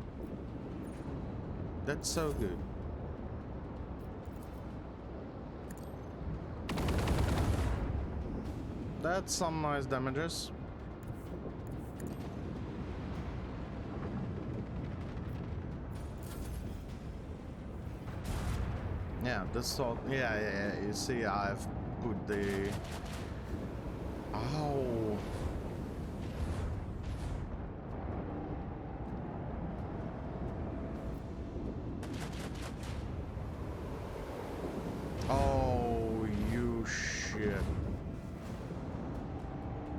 That's so good. That's some nice damages. Yeah, this sort. Yeah. You see, I've put the. Ow. Oh, you shit.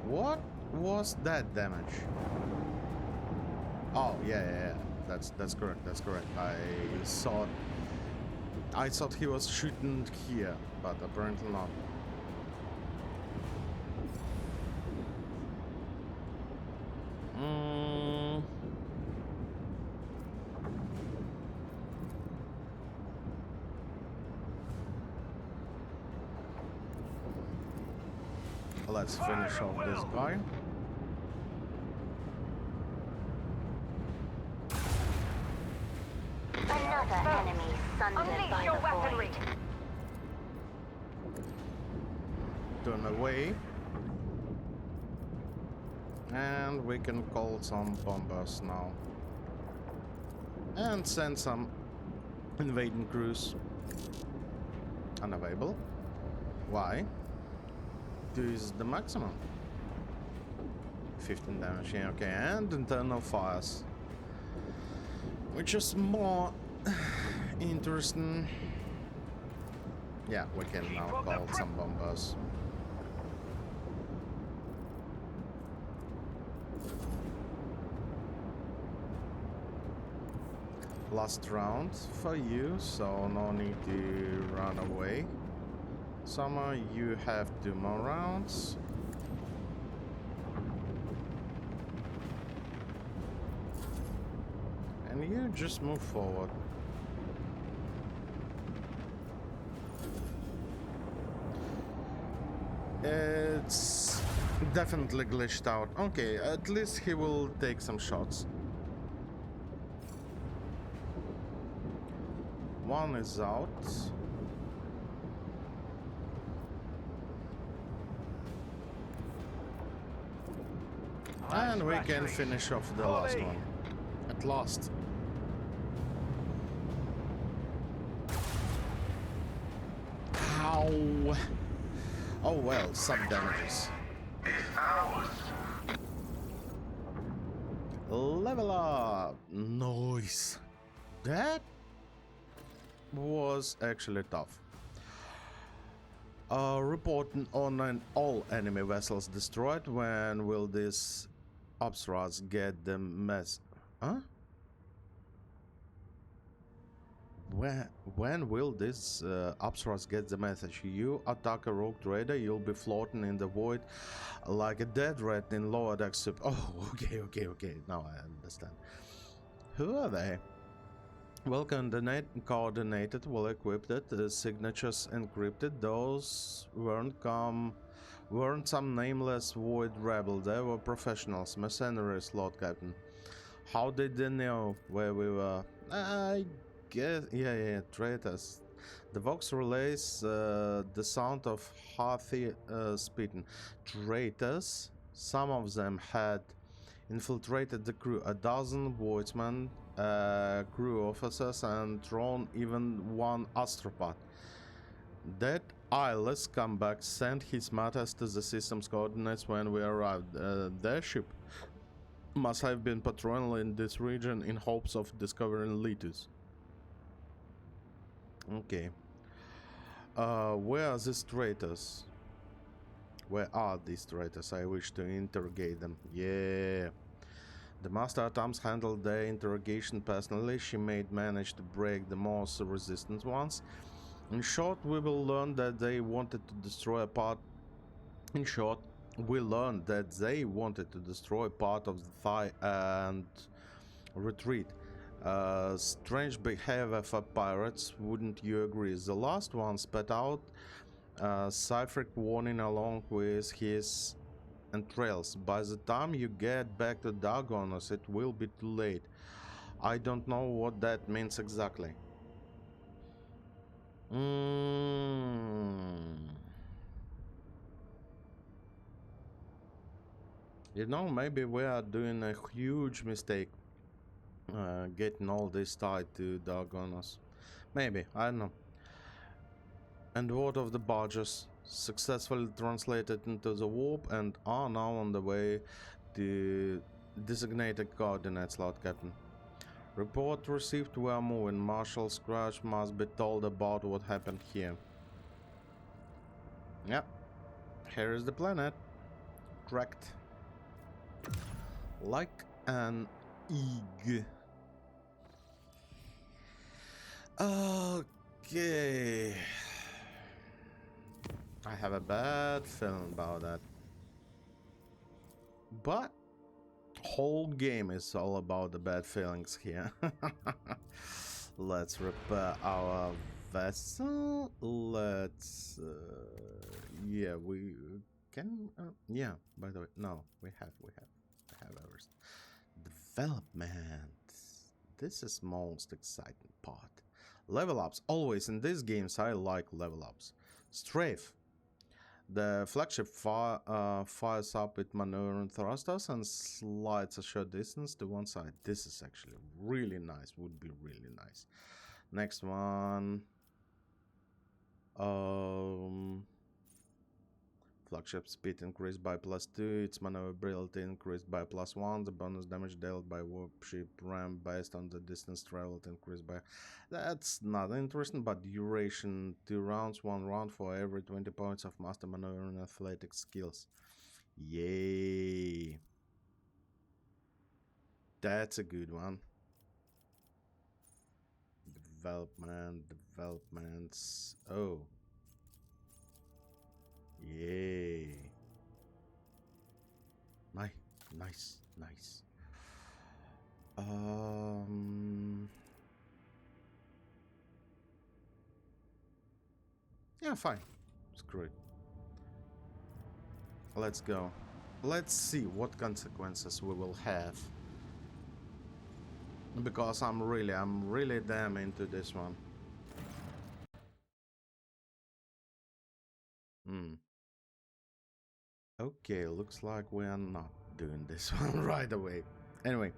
What was that damage? Oh, yeah. That's correct. That's correct. I thought he was shooting here, but apparently not. Let's finish off this guy. Another enemy sundered by Unleash your the weaponry. void. Turn away. And we can call some bombers now. And send some invading crews. Unavailable. Why? 2 is the maximum. 15 damage, yeah, okay. And internal fires. Which is more interesting. Yeah, we can now call some bombers. Last round for you, so no need to run away. Summer, you have 2 more rounds. And you just move forward. It's definitely glitched out. Okay, at least he will take some shots. One is out. And we can finish off the last one. At last. Ow! Oh well, some damages. Level up! Nice! That was actually tough. Reporting on all enemy vessels destroyed. When will this Obsras get the mess? Huh? When will this Obsras get the message? You attack a rogue trader, you'll be floating in the void like a dead rat in lower deck soup. Oh, okay. Now I understand. Who are they? Well coordinated, well equipped, signatures encrypted. Those weren't some nameless void rebel. They were professionals, mercenaries, Lord Captain. How did they know where we were? I guess, yeah, traitors. The Vox relays the sound of hearty spitting. Traitors. Some of them had infiltrated the crew. A dozen voidsmen, crew officers, and thrown even one astropath. That eyeless scumbag sent his matters to the system's coordinates when we arrived. Their ship must have been patrolling in this region in hopes of discovering Litus. Okay. Where are these traitors? Where are these traitors? I wish to interrogate them. Yeah. The Master at Arms handled their interrogation personally. She may manage to break the most resistant ones. In short, we will learn that they wanted to destroy a part. In short, we learned that they wanted to destroy part of the thigh and retreat. Strange behavior for pirates, wouldn't you agree? The last one spat out Cypher warning along with his entrails. By the time you get back to Dagonos, it will be too late. I don't know what that means exactly. You know, maybe we are doing a huge mistake getting all this tied to Dagonos. Maybe, I don't know. And what of the barges? Successfully translated into the warp and are now on the way to designated coordinates, Lord Captain. Report received, we are moving. Marshal Scratch must be told about what happened here. Yep. Here is the planet. Correct. Like an egg. Okay. I have a bad feeling about that. But whole game is all about the bad feelings here. Let's repair our vessel. Let's yeah, we can yeah, by the way, no, we have everything. Development. This is most exciting part. Level ups. Always in these games I like level ups. Strafe. The flagship fires up with maneuvering thrusters and slides a short distance to one side. This is actually really nice. Would be really nice. Next one. Flagship speed increased by +2. Its maneuverability increased by +1. The bonus damage dealt by warpship ram based on the distance traveled increased by. That's not interesting, but duration 2 rounds, 1 round for every 20 points of master maneuvering athletic skills. Yay! That's a good one. developments. Oh. Yay. Nice. Yeah, fine. Screw it. Let's go. Let's see what consequences we will have. Because I'm really damn into this one. Okay, looks like we are not doing this one right away. Anyway,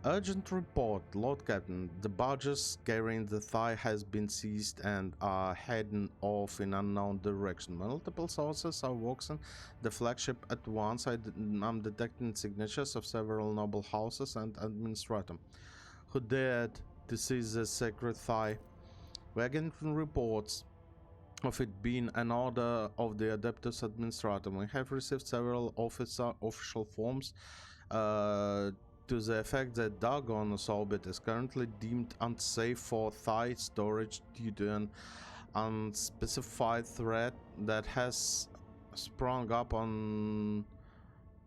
urgent report, Lord Captain. The barges carrying the Thai has been seized and are heading off in unknown direction. Multiple sources are watching the flagship at once. I'm detecting signatures of several noble houses and administratum who dared to seize the sacred Thai. We're getting reports of it being an order of the Adeptus Administratum. We have received several official forms to the effect that Dagon's orbit is currently deemed unsafe for Thai storage due to an unspecified threat that has sprung up on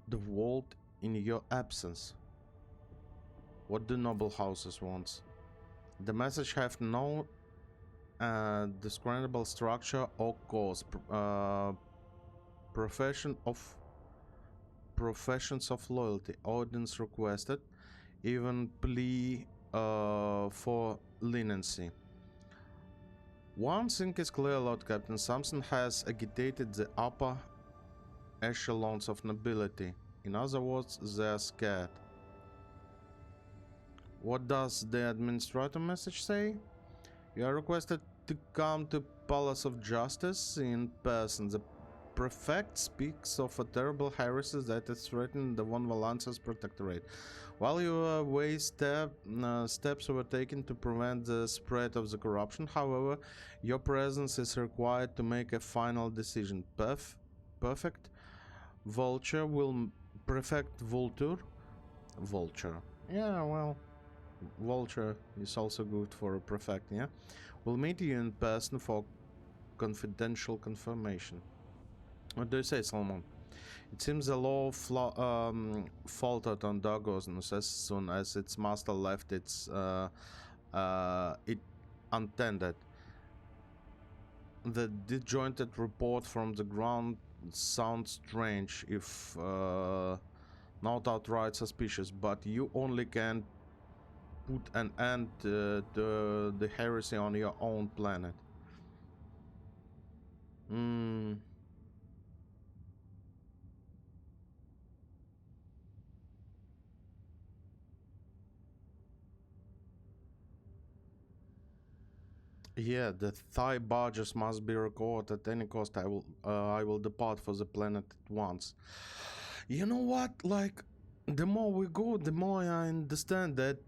the world in your absence. What do noble houses want? The message have no discernible structure or cause. Professions of loyalty. Audience requested. Even plea for leniency. One thing is clear, Lord Captain. Something has agitated the upper echelons of nobility. In other words, they're scared. What does the administrator message say? You are requested to come to Palace of Justice in person. The prefect speaks of a terrible heresy that is threatening the Von Valance's protectorate. While you were away, steps were taken to prevent the spread of the corruption. However, your presence is required to make a final decision. Prefect Vulture. Yeah, well, Vulture is also good for a prefect, yeah? We'll meet you in person for confidential confirmation. What do you say, Solomon? It seems the law faltered on Dagos as soon as its master left it untended. The disjointed report from the ground sounds strange, if not outright suspicious, but you only can put an end to the heresy on your own planet. Yeah, the Thai barges must be recorded at any cost. I will depart for the planet at once. You know what? Like, the more we go, the more I understand that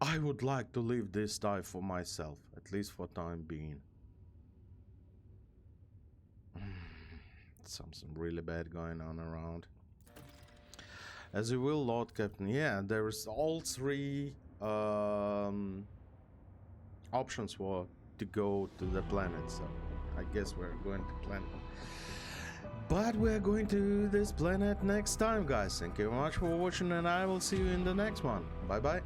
I would like to leave this Thai for myself, at least for time being. Something really bad going on around. As you will, Lord Captain. Yeah, there's all three options for to go to the planet, so I guess we're going to planet. But we're going to this planet next time, guys. Thank you very much for watching, and I will see you in the next one. Bye bye.